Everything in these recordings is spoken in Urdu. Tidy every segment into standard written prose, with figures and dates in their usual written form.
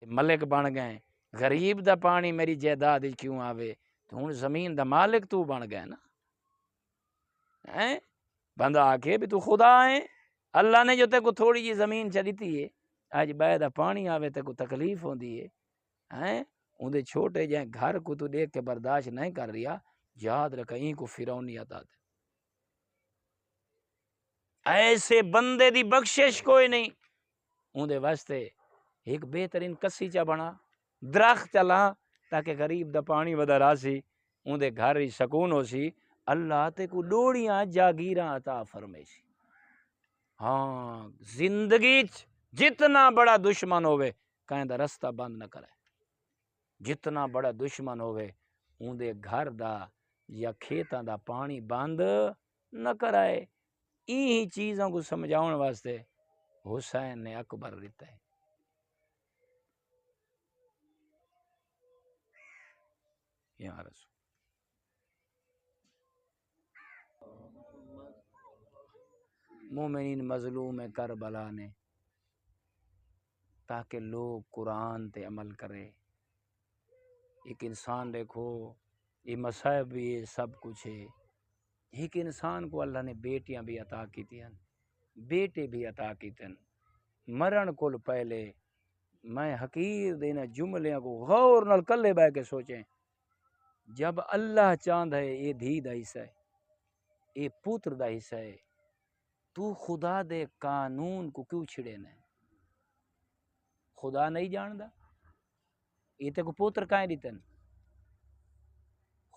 ملک بن گئے، غریب دا پانی میری جائیداد کیوں آوے؟ تو ہن زمین دا مالک تو بن گئے نا۔ بندہ آکھے بھی تو خدا ہے، اللہ نے جو تے کو تھوڑی جی زمین چلیتی ہے، اج بے دا پانی آوے تے کو تکلیف ہوندی ہے، اندے چھوٹے جائیں گھر کو تو دیکھ کے برداشت نہیں کر رہا، یاد رکھیں کو فرعونی عطا دے۔ ایسے بندے دی بخشش کوئی نہیں، اندے واسطے ایک بہترین کسی چا بنا، درخت چلا تاکہ غریب دا پانی ودا راسی، اندے گھر ہی سکون ہو سی، اللہ تے کو ڈوڑیاں جاگیراں عطا فرمیسی۔ ہاں زندگی جتنا بڑا دشمن ہوئے کہیں دا رستہ بند نہ کرے، جتنا بڑا دشمن ہوئے اندے گھر دا یا کھیتاں دا پانی بند نہ کرائے۔ ہی چیزوں کو سمجھاؤن واسطے حسین نے اکبر دیتا ہے۔ یا رسول مومنین مظلوم کربلا نے تاکہ لوگ قرآن تے عمل کرے۔ ایک انسان دیکھو یہ مصائب بھی ہے، سب کچھ ہے، ایک انسان کو اللہ نے بیٹیاں بھی عطا کی تھی، بیٹے بھی عطا کی تھے۔ مرن کو پہلے میں حقیر دینا جملیاں کو غور نال کلے بہ کے سوچیں، جب اللہ چاند ہے یہ دھی دا حصہ ہے، یہ پوتر دا حصہ ہے، تو خدا دے قانون کو کیوں چھڑے نہ؟ خدا نہیں جاندا یہ تے کو پوتر کائیں دیتن،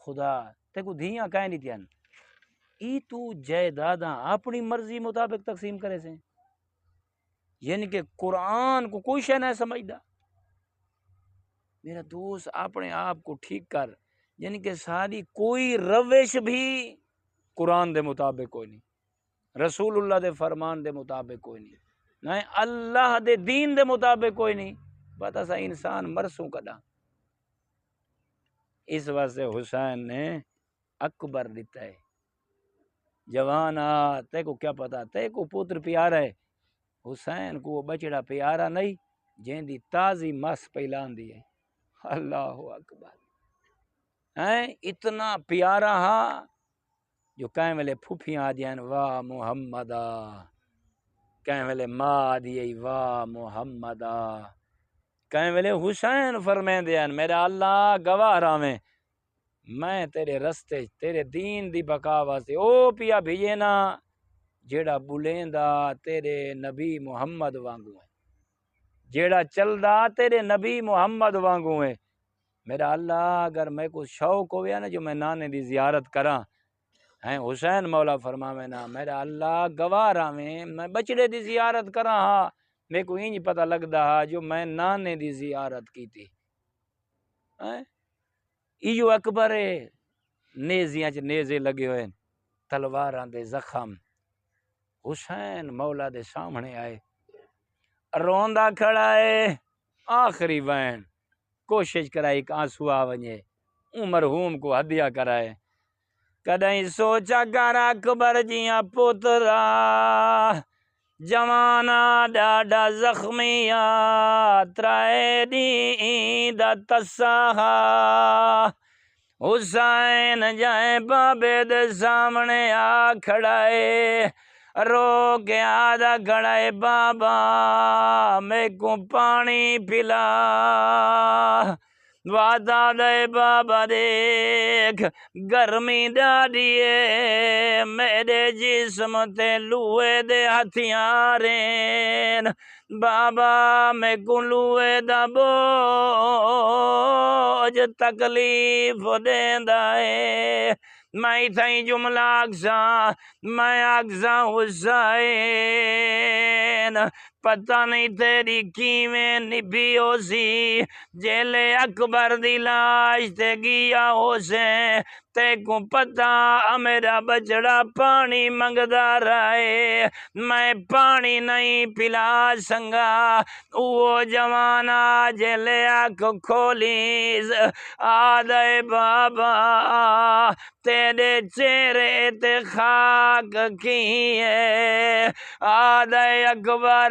خدا تے کو دھیاں کائیں دیتن، ای تو جائیداداں اپنی مرضی مطابق تقسیم کرے سے، یعنی کہ قرآن کو کوئی شے نہ سمجھدا۔ میرا دوست اپنے آپ کو ٹھیک کر، یعنی کہ ساری کوئی روش بھی قرآن دے مطابق کوئی نہیں، رسول اللہ دے فرمان دے مطابق کوئی نہیں، نہ اللہ دے دین دے مطابق کوئی نہیں، پتہ سا انسان مرسوں کدا۔ اس واسطے حسین نے اکبر دیتا ہے۔ جوانا تے کو کیا پتا، تے کو پتر پیارا ہے، حسین کو وہ بچڑا پیارا نہیں جن دی تازی مس پہلان دی ہے۔ اللہ اکبر، اتنا پیارا ہاں جو کہیں ویلے پھوپھیاں آدیاں واہ محمدہ، کہیں ویلے ماں آدیے واہ محمدہ، کہیں ویلے حسین فرمائیں دیاں میرا اللہ گواہ راویں میں تیرے رستے تیرے دین دی بقا واسطے او پیا بھیجے نا جیڑا بلیندا تیرے نبی محمد وانگوں ہے، جیڑا چلدا تیرے نبی محمد وانگوں ہے۔ میرا اللہ اگر میں کو شوق ہویا نا جو میں نانے دی زیارت کراں، حسین مولا فرماوے نا میرا اللہ گواہ راویں میں بچڑے دی زیارت کراں ہاں، میرے کو انج پتہ لگدا ہا جو میں نانے دی زیارت کیتی۔ ایو اکبر ہے، نیزیاں چ نیزے لگے ہوئے، تلواراں دے زخم، حسین مولا دے سامنے آئے، روندا کھڑا ہے، آخری وین کوشش کرائی کہ آنسو آ ونجے، مرحوم کو ہدیہ کرائے۔ کدیں سوچا کر اکبر جیاں پترا جوانا ڈاڈا زخمیاں ترائے دین دا تسہا، حسین جائیں بابے دے سامنے آ کھڑائے، رو کے آدھا کھڑائے بابا میں کو پانی پلا، وعدہ دے بابا دیکھ گرمی ڈاڈیے میرے جسم تے لوہے دے ہتھیاریں، بابا میں کو لوہے دا بوجھ تکلیف دیندا ہے، میں تھیں جملہ اکساں میں اکساں حسین پتہ نہیں تیری کیویں نبھی ہو سی جیلے اکبر دی لاش تے گیا ہو سے، تے کو پتہ میرا بچڑا پانی منگدا رہے، میں پانی نہیں پلا سنگا، وہ جوانا جیلے آنکھ کھولیز آدھے بابا تیرے چہرے تے خاک کی ہے، آدھے اکبر